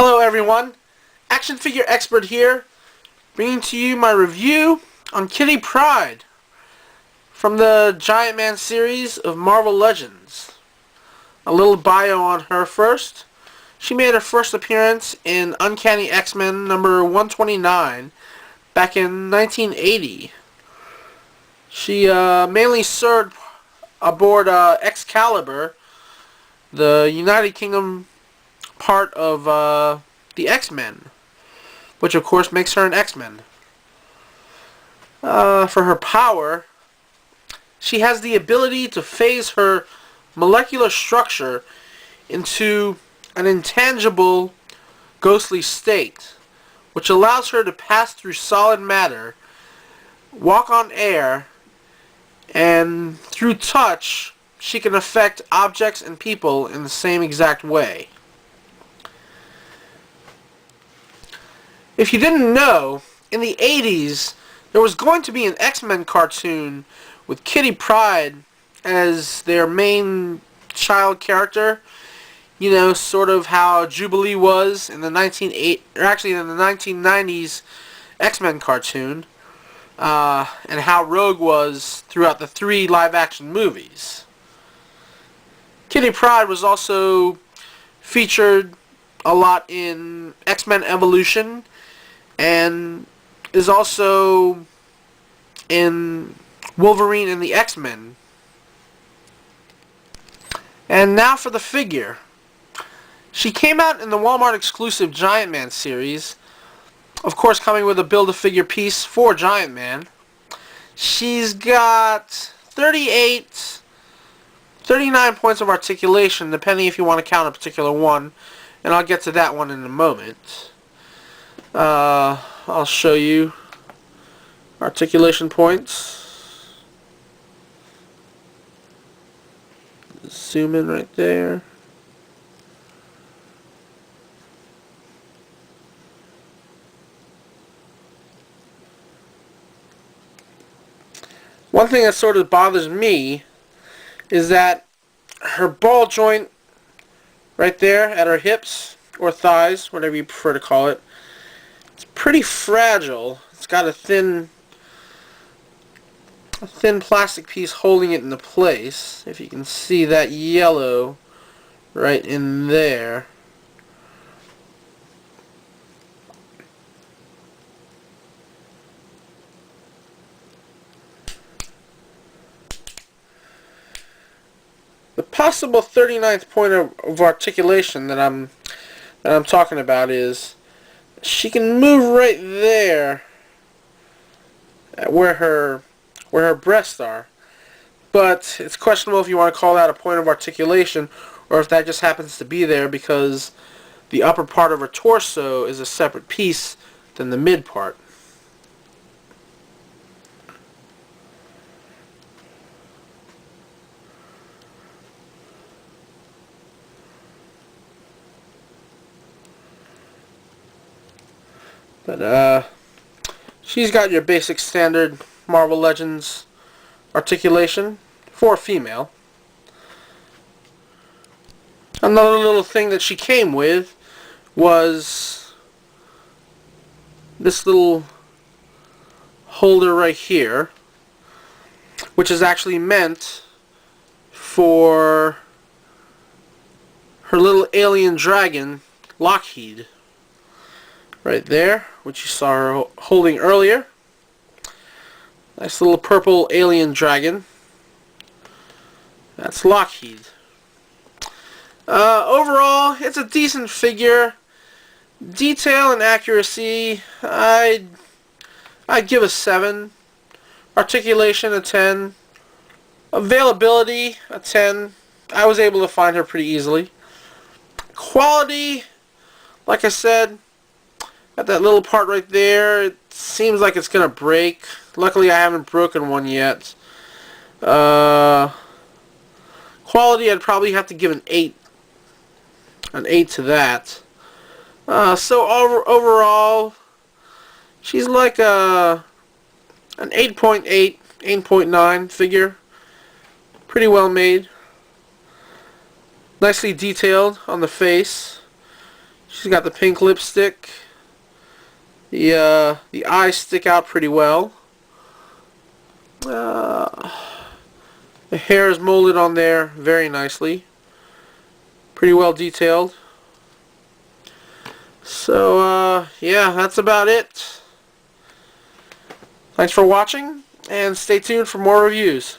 Hello everyone, action figure expert here, bringing to you my review on Kitty Pryde from the Giant Man series of Marvel Legends. A little bio on her first. She made her first appearance in Uncanny X-Men number 129 back in 1980. She mainly served aboard Excalibur, the United Kingdom part of the X-Men, which of course makes her an X-Men. For her power, she has the ability to phase her molecular structure into an intangible, ghostly state, which allows her to pass through solid matter, walk on air, and through touch, she can affect objects and people in the same exact way. If you didn't know, in the 80s, there was going to be an X-Men cartoon with Kitty Pryde as their main child character. You know, sort of how Jubilee was in the 1990s X-Men cartoon, and how Rogue was throughout the 3 live-action movies. Kitty Pryde was also featured a lot in X-Men Evolution, and is also in Wolverine and the X-Men. And now for the figure. She came out in the Walmart exclusive Giant Man series, of course coming with a Build-A-Figure piece for Giant Man. She's got 39 points of articulation, depending if you want to count a particular one, and I'll get to that one in a moment. I'll show you articulation points. Zoom in right there. One thing that sort of bothers me is that her ball joint right there at her hips or thighs, whatever you prefer to call it, it's pretty fragile. It's got a thin plastic piece holding it into place. If you can see that yellow right in there. The possible 39th point of articulation that I'm talking about is she can move right there at where her breasts are, but it's questionable if you want to call that a point of articulation or if that just happens to be there because the upper part of her torso is a separate piece than the mid part. But she's got your basic standard Marvel Legends articulation for a female. Another little thing that she came with was this little holder right here, which is actually meant for her little alien dragon, Lockheed. Right there, which you saw her holding earlier. Nice little purple alien dragon. That's Lockheed. Overall, it's a decent figure. Detail and accuracy, I'd give a 7. Articulation, a 10. Availability, a 10. I was able to find her pretty easily. Quality, like I said, at that little part right there, it seems like it's going to break. Luckily, I haven't broken one yet. Quality, I'd probably have to give an 8. An 8 to that. So overall, she's like an 8.8, 8.9 figure. Pretty well made. Nicely detailed on the face. She's got the pink lipstick. The eyes stick out pretty well. The hair is molded on there very nicely. Pretty well detailed. So, yeah, that's about it. Thanks for watching, and stay tuned for more reviews.